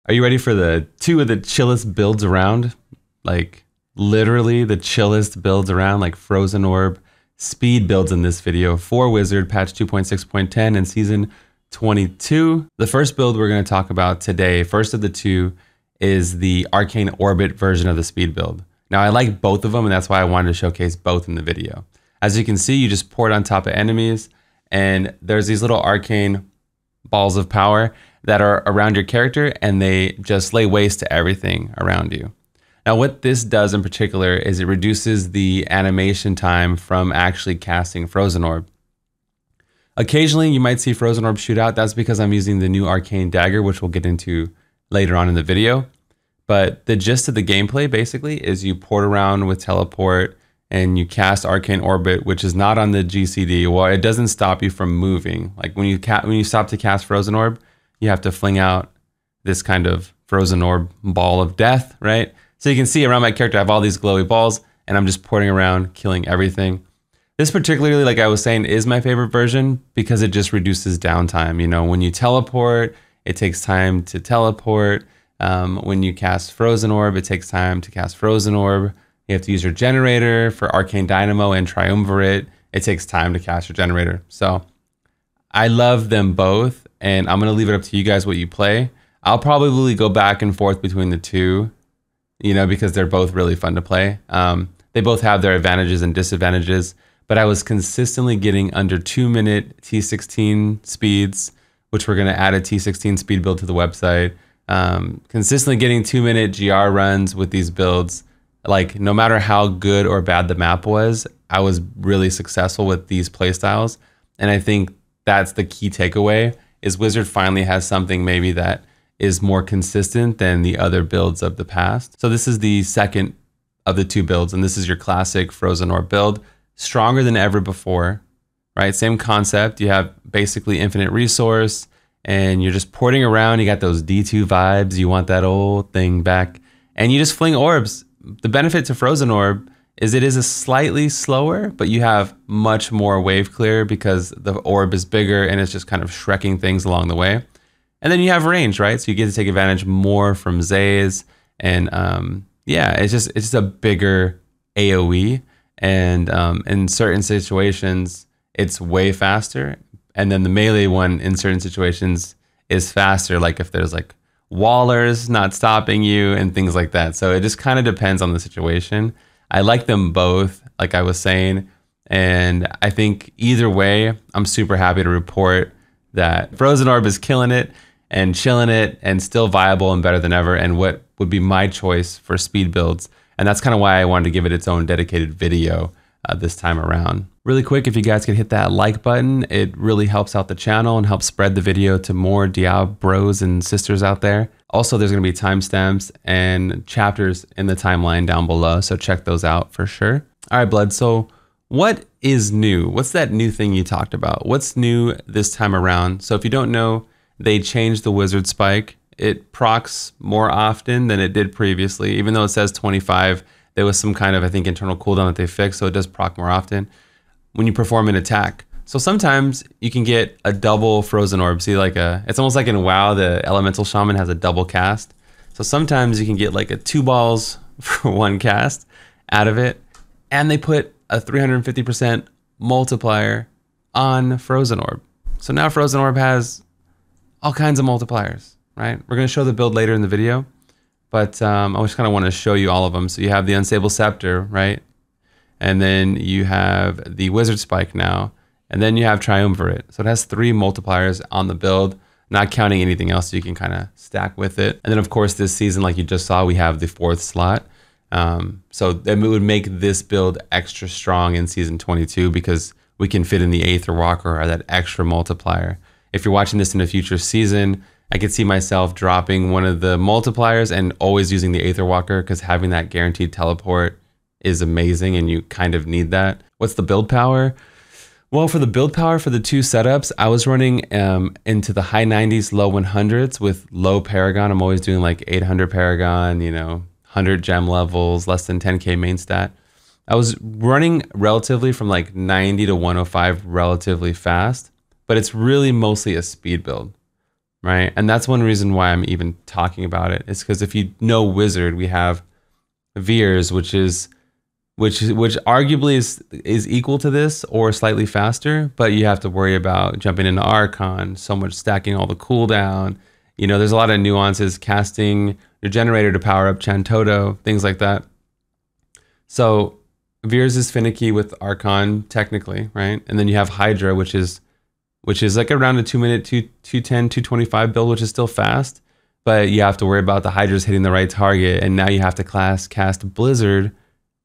Are you ready for the 2 of the chillest builds around? Like literally the chillest builds around, like Frozen Orb speed builds in this video for Wizard, patch 2.6.10 in season 22. The first build we're going to talk about today, first of the 2, is the Arcane Orbit version of the speed build. Now I like both of them, and that's why I wanted to showcase both in the video. As you can see, you just pour it on top of enemies, and there's these little arcane balls of power that are around your character, and they just lay waste to everything around you. Now what this does in particular is it reduces the animation time from actually casting Frozen Orb. Occasionally you might see Frozen Orb shoot out. That's because I'm using the new Arcane Dagger, which we'll get into later on in the video. But the gist of the gameplay basically is you port around with teleport and you cast Arcane Orbit, which is not on the GCD. Well, it doesn't stop you from moving. Like when you stop to cast Frozen Orb, you have to fling out this kind of Frozen Orb ball of death, right? So you can see around my character, I have all these glowy balls, and I'm just porting around, killing everything. This particularly, like I was saying, is my favorite version because it just reduces downtime. You know, when you teleport, it takes time to teleport. When you cast Frozen Orb, it takes time to cast Frozen Orb. You have to use your generator for Arcane Dynamo and Triumvirate. It takes time to cast your generator. So I love them both, and I'm going to leave it up to you guys what you play. I'll probably go back and forth between the 2, you know, because they're both really fun to play. They both have their advantages and disadvantages, but I was consistently getting under 2-minute T16 speeds, which we're going to add a T16 speed build to the website. Consistently getting 2-minute GR runs with these builds. Like no matter how good or bad the map was, I was really successful with these playstyles. And I think that's the key takeaway, is Wizard finally has something maybe that is more consistent than the other builds of the past. So this is the second of the 2 builds, and this is your classic Frozen Orb build. Stronger than ever before, right? Same concept. You have basically infinite resource, and you're just porting around. You got those D2 vibes. You want that old thing back, and you just fling orbs. The benefit to Frozen Orb is it is a slightly slower, but you have much more wave clear because the orb is bigger and it's just kind of shrekking things along the way. And then you have range, right? So you get to take advantage more from Zays, and yeah, it's just a bigger AoE, and in certain situations it's way faster, and then the melee one in certain situations is faster, like if there's like wallers not stopping you and things like that. So it just kind of depends on the situation. I like them both, like I was saying, and I think either way, I'm super happy to report that Frozen Orb is killing it and chilling it and still viable and better than ever, and what would be my choice for speed builds. And that's kind of why I wanted to give it its own dedicated video this time around. Really quick, if you guys could hit that like button, it really helps out the channel and helps spread the video to more Diablo bros and sisters out there. Also, there's going to be timestamps and chapters in the timeline down below, so check those out for sure. All right, Blood, so what is new? What's that new thing you talked about? What's new this time around? So if you don't know, they changed the wizard spike. It procs more often than it did previously. Even though it says 25, there was some kind of, I think, internal cooldown that they fixed, so it does proc more often when you perform an attack. So sometimes you can get a double Frozen Orb. See, like it's almost like in WoW, the Elemental Shaman has a double cast. So sometimes you can get like a 2 balls for 1 cast out of it, and they put a 350% multiplier on Frozen Orb. So now Frozen Orb has all kinds of multipliers, right? We're going to show the build later in the video, but I just kind of want to show you all of them. So you have the Unstable Scepter, right? And then you have the Wizard Spike now, and then you have Triumvirate. So it has 3 multipliers on the build, not counting anything else, so you can kind of stack with it. And then of course this season, like you just saw, we have the 4th slot. So it would make this build extra strong in season 22 because we can fit in the Aether Walker or that extra multiplier. If you're watching this in a future season, I could see myself dropping one of the multipliers and always using the Aether Walker, because having that guaranteed teleport is amazing and you kind of need that. What's the build power? Well, for the build power for the 2 setups, I was running into the high 90s, low 100s with low Paragon. I'm always doing like 800 Paragon, you know, 100 gem levels, less than 10k main stat. I was running relatively from like 90 to 105 relatively fast, but it's really mostly a speed build. right? And that's one reason why I'm even talking about it. It's because if you know Wizard, we have Veers, which arguably is equal to this or slightly faster, but you have to worry about jumping into Archon, so much stacking all the cooldown. You know, there's a lot of nuances, casting your generator to power up Chantoto, things like that. So Veers is finicky with Archon technically, right? And then you have Hydra, which is like around a 2-minute, 210, 225 build, which is still fast, but you have to worry about the Hydras hitting the right target. And now you have to cast Blizzard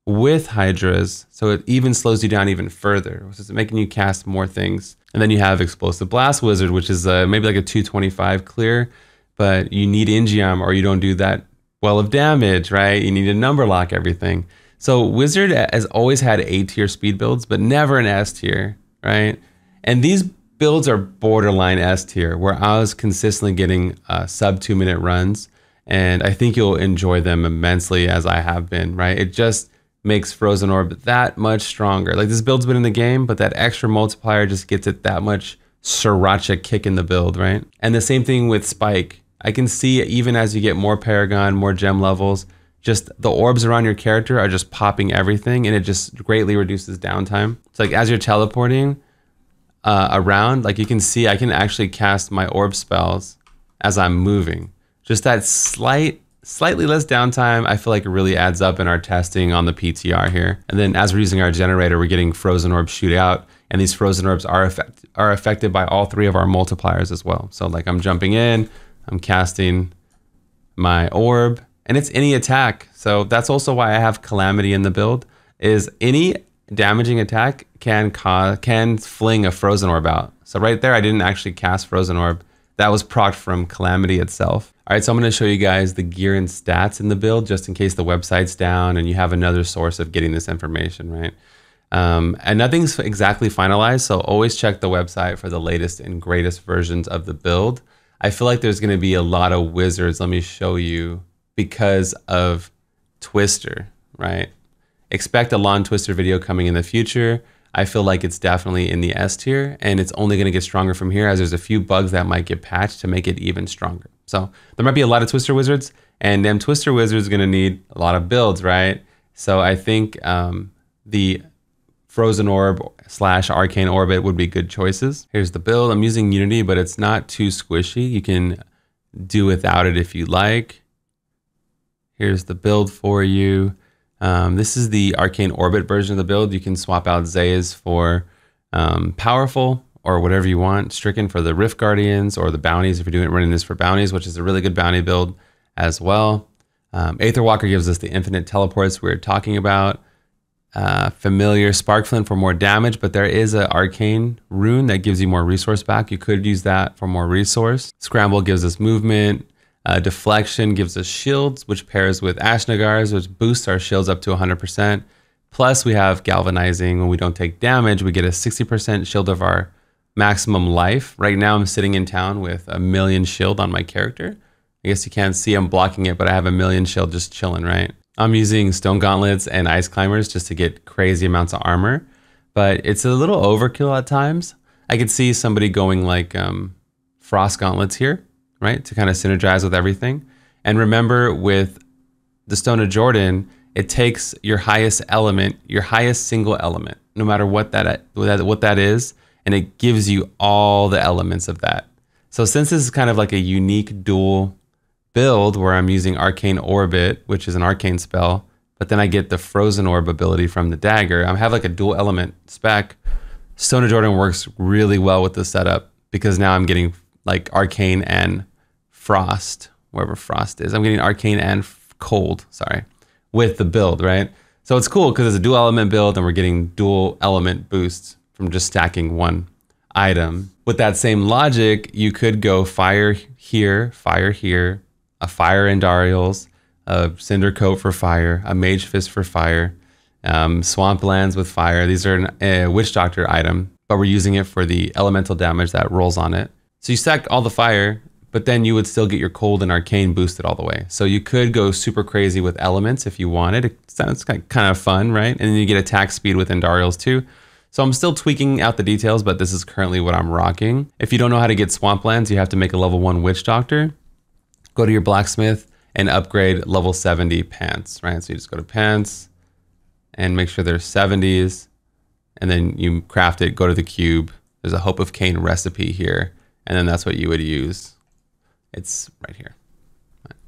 with Hydras, so it even slows you down even further, which is making you cast more things. And then you have Explosive Blast Wizard, which is maybe like a 225 clear, but you need Ingium or you don't do that well of damage, right? You need to number lock everything. So Wizard has always had A tier speed builds, but never an S tier, right? And these builds are borderline S tier, where I was consistently getting sub 2-minute runs, and I think you'll enjoy them immensely as I have been, right? It just makes Frozen Orb that much stronger. Like, this build's been in the game, but that extra multiplier just gets it that much sriracha kick in the build, right? And the same thing with Spike. I can see even as you get more Paragon, more gem levels, just the orbs around your character are just popping everything, and it just greatly reduces downtime. It's like as you're teleporting around, like you can see I can actually cast my orb spells as I'm moving. Just that slightly less downtime, I feel like it really adds up in our testing on the PTR here. And then as we're using our generator, we're getting Frozen Orbs shoot out, and these Frozen Orbs are affected by all 3 of our multipliers as well. So like I'm jumping in, I'm casting my orb, and it's any attack. So that's also why I have Calamity in the build, is any damaging attack can fling a Frozen Orb out. So right there, I didn't actually cast Frozen Orb. That was procced from Calamity itself. All right, so I'm going to show you guys the gear and stats in the build, just in case the website's down and you have another source of getting this information, right? And nothing's exactly finalized, so always check the website for the latest and greatest versions of the build. I feel like there's going to be a lot of wizards, let me show you, because of Twister, right? Expect a Lawn Twister video coming in the future. I feel like it's definitely in the S tier, and it's only going to get stronger from here, as there's a few bugs that might get patched to make it even stronger. So there might be a lot of Twister Wizards, and them Twister Wizards are going to need a lot of builds, right? So I think the Frozen Orb / Arcane Orbit would be good choices. Here's the build. I'm using Unity, but it's not too squishy. You can do without it if you like. Here's the build for you. This is the Arcane Orbit version of the build. You can swap out Zayas for Powerful or whatever you want. Stricken for the Rift Guardians or the bounties if you're running this for bounties, which is a really good bounty build as well. Aetherwalker gives us the infinite teleports we were talking about. Familiar Sparkflint for more damage, but there is an Arcane rune that gives you more resource back. You could use that for more resource. Scramble gives us movement. Deflection gives us shields, which pairs with Ashnagars, which boosts our shields up to 100%. Plus, we have Galvanizing. When we don't take damage, we get a 60% shield of our maximum life. Right now, I'm sitting in town with 1,000,000 shield on my character. I guess you can't see I'm blocking it, but I have 1,000,000 shield just chilling, right? I'm using Stone Gauntlets and Ice Climbers just to get crazy amounts of armor, but it's a little overkill at times. I could see somebody going like Frost Gauntlets here, right? To kind of synergize with everything. And remember, with the Stone of Jordan, it takes your highest element, your highest single element, no matter what that is, and it gives you all the elements of that. So since this is kind of like a unique dual build where I'm using Arcane Orbit, which is an arcane spell, but then I get the Frozen Orb ability from the dagger, I have like a dual element spec. Stone of Jordan works really well with the setup because now I'm getting like Arcane and Frost, wherever Frost is. I'm getting Arcane and Cold, sorry, with the build, right? So it's cool because it's a dual element build and we're getting dual element boosts from just stacking one item. With that same logic, you could go fire here, a fire Endarials, a Cinder Coat for fire, a Mage Fist for fire, Swamplands with fire. These are a Witch Doctor item, but we're using it for the elemental damage that rolls on it. So you stack all the fire, but then you would still get your cold and arcane boosted all the way. So you could go super crazy with elements if you wanted. It sounds kind of fun, right? And then you get attack speed with Endarials too. So I'm still tweaking out the details, but this is currently what I'm rocking. If you don't know how to get Swamplands, you have to make a level 1 Witch Doctor. Go to your blacksmith and upgrade level 70 pants, right? So you just go to pants and make sure there's 70s, and then you craft it, go to the cube. There's a Hope of Cain recipe here, and then that's what you would use. It's right here.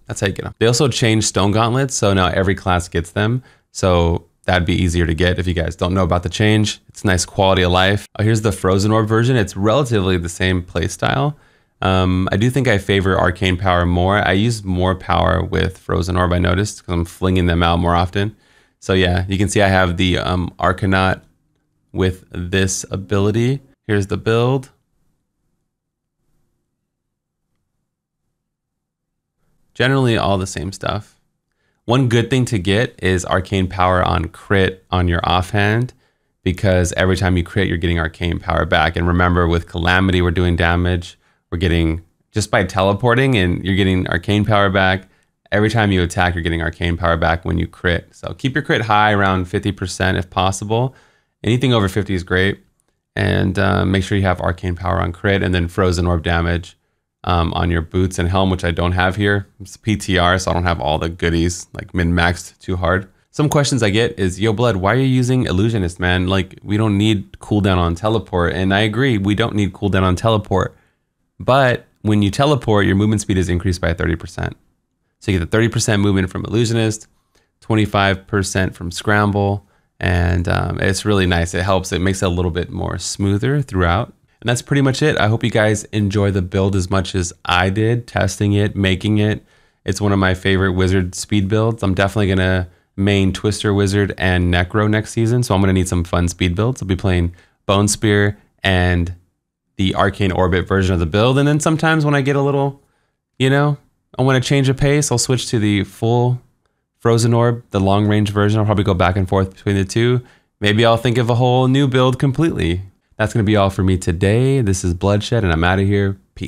That's how you get them. They also changed stone gauntlets, so now every class gets them. So that'd be easier to get if you guys don't know about the change. It's nice quality of life. Oh, here's the Frozen Orb version. It's relatively the same playstyle. I do think I favor Arcane Power more. I use more power with Frozen Orb, I noticed, because I'm flinging them out more often. So yeah, you can see I have the Arcanaut with this ability. Here's the build. Generally all the same stuff. One good thing to get is Arcane Power on crit on your offhand, because every time you crit, you're getting Arcane Power back. And remember, with Calamity, we're doing damage. We're getting, just by teleporting, and you're getting Arcane Power back. Every time you attack, you're getting Arcane Power back when you crit. So keep your crit high, around 50% if possible. Anything over 50 is great. And make sure you have Arcane Power on crit, and then Frozen Orb damage on your boots and helm, which I don't have here. It's PTR, so I don't have all the goodies, like min-maxed too hard. Some questions I get is, yo, Blood, why are you using Illusionist, man? Like, we don't need cooldown on teleport. And I agree, we don't need cooldown on teleport. But when you teleport, your movement speed is increased by 30%. So you get the 30% movement from Illusionist, 25% from Scramble, and it's really nice. It helps, it makes it a little bit more smoother throughout. And that's pretty much it. I hope you guys enjoy the build as much as I did, testing it, making it. It's one of my favorite wizard speed builds. I'm definitely gonna main Twister Wizard and Necro next season, so I'm gonna need some fun speed builds. I'll be playing Bone Spear and the Arcane Orbit version of the build, and then sometimes when I get a little, you know, I wanna change a pace, I'll switch to the full Frozen Orb, the long range version. I'll probably go back and forth between the two. Maybe I'll think of a whole new build completely. That's going to be all for me today. This is Bloodshed, and I'm out of here. Peace.